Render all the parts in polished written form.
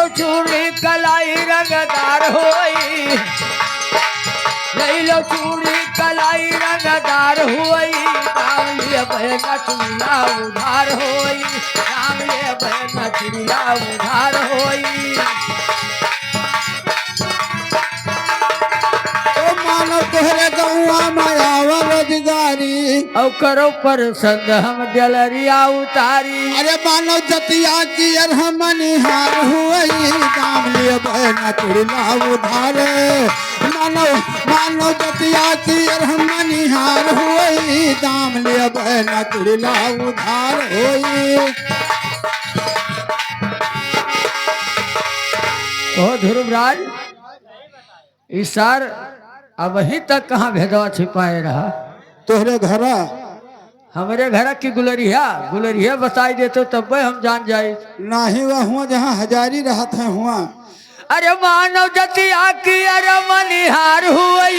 लो चूड़ी कलाई रंगदार होई, ले लो चूड़ी कलाई रंगदार होई, दाम लिए बहना चूड़ा उधार होई, दाम लिए बहना चूड़ा उधार होई। मानो तोहरे गौआ मायावा रोजगारी, औ करो पर संग हम डलरिया उतारी। अरे मानो जतिया की अरहमनिहार हुई, दाम लिए बहना चुड़ला उधार। मानो जतिया की अरहमनिहार हुई, दाम लिए बहना चुड़ला उधार हुई। ओ ध्रुवराज ईसार अब ही तक कहाँ भेदवा छिपाए रहा। तोहरे घरा हमारे घर की गुलरिया बताई देते तब हम जान जाए। नाही वह हुआ जहाँ हजारी रहत है हुआ। अरे मानव जतिया की अरे मनिहार हुई,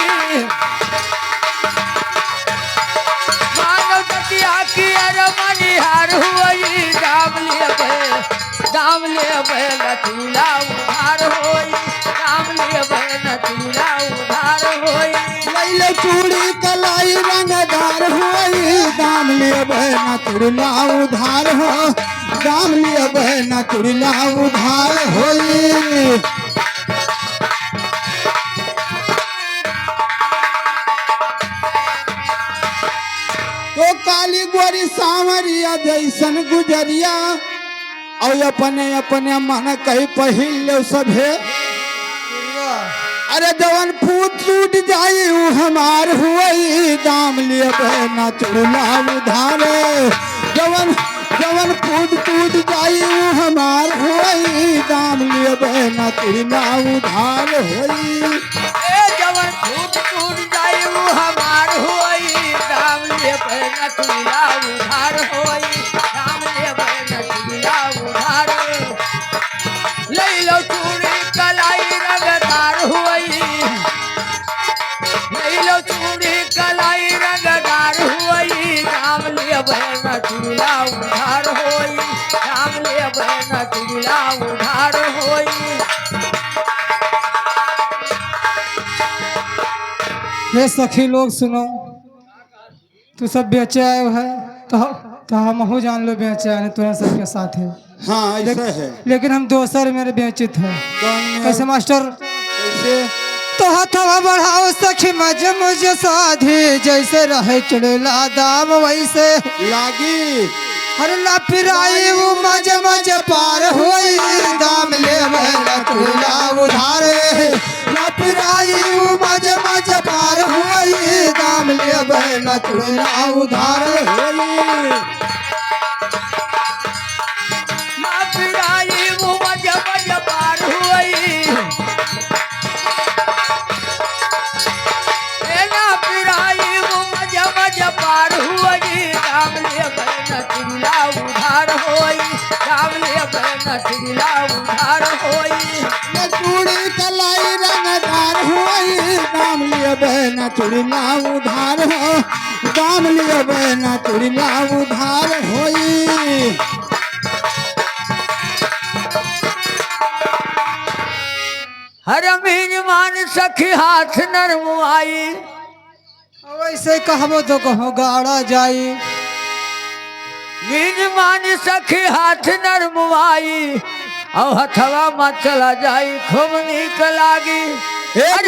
मानव जतिया की अरे मनिहार हुई, दाम ले नतीला उधार होई, दाम ले नतीला उधार होई। लैले चूड़ी कलाई रंगदार हुई, दाम लिए बहना चुड़ला उधार हो, दाम लिए बहना चुड़ला उधार होई। तो काली गोरी सांवरिया जैसन गुजरिया, और अपने अपने मन कही पहिल सभे। अरे जवन फूट टूट जाई ऊ हमार हुई, दाम लिए बहना चुड़ला उधार। जवन फूट टूट जाई ऊ हमार हुई, दाम लिए बहना चुड़ला उधार हुई। जवन फूट टूट जाई वो हमार होई, दाम ले बहना चूड़ा उधार होई, दाम ले बहना चूड़ा उधार। ले लो चूड़ी कलाई रंगदार होई, ले लो चूड़ी कलाई रंगदार होई, दाम ले बहना चूड़ा उधार होई, दाम ले बहना चूड़ा उधार होई। ये सखी लोग सुनो, तू सब बेचे आए है तो हम हो जान लो बेचे आए तुम्हारे सबके साथ है। हाँ ऐसा है। लेकिन हम दोसर मेरे बेचित है। कैसे मास्टर? कैसे? तो हथवा बढ़ाओ सखी मज मुझे साधी, जैसे रहे चुड़ला दाम वैसे लागी। हर ला पिराई वो मज मज पार हुई, दाम ले बहना चुड़ला उधार। ला पिराई वो मज मज पार हुई, दाम ले बहना चुड़ला उधार हुई। पिराई वो मज मज पार हुई, ना पिराई वो मज मज पार हुई, दाम ले बहना चुड़ला उधार होई, दाम ले बहना चुड़ला उधार होई। चूड़ी कलाई रंगदार हुई, दाम लिए बहना चुड़ला उधार हो, दाम लिए बहना चुड़ला उधार होई। हर मीजमान सखी हाथ नरमुआई, वैसे कहबो तो कहो गाड़ा जाई। मीजमान सखी हाथ नरमुआई, और हथवा में चला जाई खूब नीक लागी।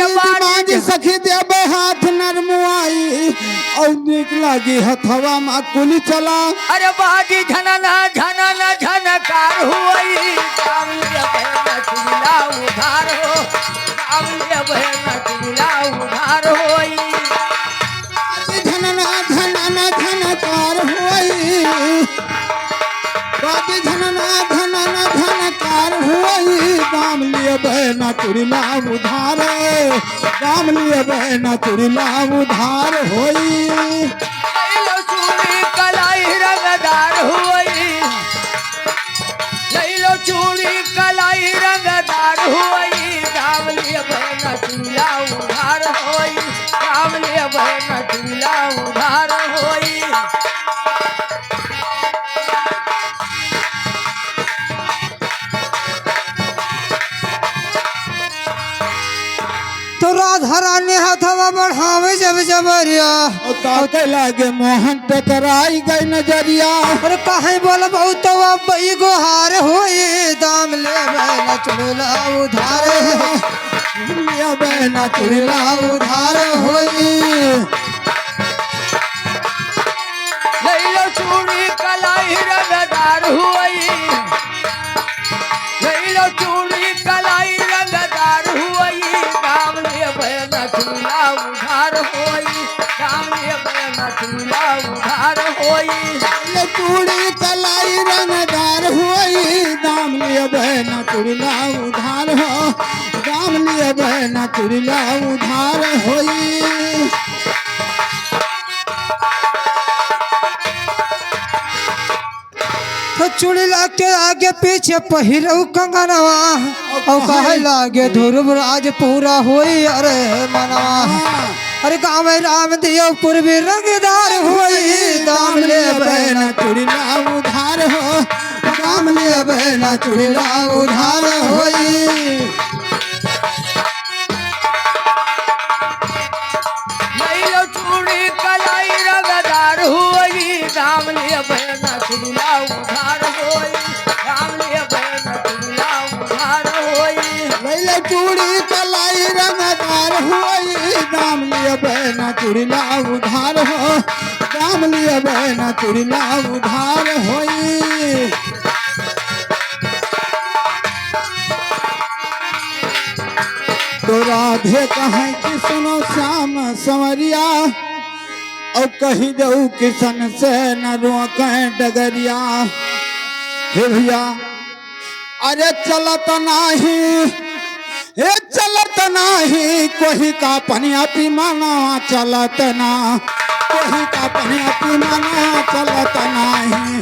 मांझ सखी देवे हाथ नरमुआई, और नीक लागी हथवा में कुल चला। अरे बाजी झनना झनना झनकार हुई, दाम ले बहना चुड़ला उधार हो, दाम ले बहना चुड़ला उधार होई। झनना झनना झनकार हुई, बाजी झनना झनना झनकार हुई, दाम लिए बहना चुड़ला उधार, दाम लिए बहना चुड़ला उधार होई। ले लो चूड़ी कलाई रंगदार हुई, ले लो चूड़ी कलाई रंगदार हुई, दाम लिए बहना चुड़ला उधार होई, दाम लिए बहना चुड़ला उधार होई। धरा ने हथवा बढ़ावे जब जबरिया ताके लागे मोहन टकराई गई नजरिया अरे काहे बोल बहुत बई गोहार होई दाम ले न चुड़ला उधार लिया बहना चुड़ला उधार होई लैलो चूड़ी कलाई रंगदार हुई लैलो चूड़ी कलाई रंगदार हुई दाम लिए बहना चूड़ा उधार होई दाम लिए बहना चूड़ा उधार होई चूड़ी कलाई रंगदार हुई दाम लिया बहना चुड़ला उधार हो दाम लिया बहना चुड़ला उधार होई तो चुड़ला के आगे पीछे पहिरऊ कंगनवा और कहे लागे ध्रुव राज पूरा होई अरे मनवा अरे गाँव में राम दियो पूर्वी रंगदार होई दाम ले बहना चुड़ला उधार हो दाम ले बहना चुड़ला उधार होई लैलो चूड़ी कलाई रंगदार हुई दाम लिए बहना चूड़ा उधार होई दाम लिए बहना चूड़ा उधार होई लैले चूड़ी कलाई रंगदार हुई दाम लिया बहना चुड़ला उधार हो दाम लिया बहना चुड़ला उधार होई तो राधे कहें कि सुनो श्याम संवरिया और कही दऊ किसन से न रोकें डगरिया हे भैया अरे चलत नाही हे चलत नाही कोही का पनिया पी माना चलत ना कोही का पनिया पी माना चलत नाही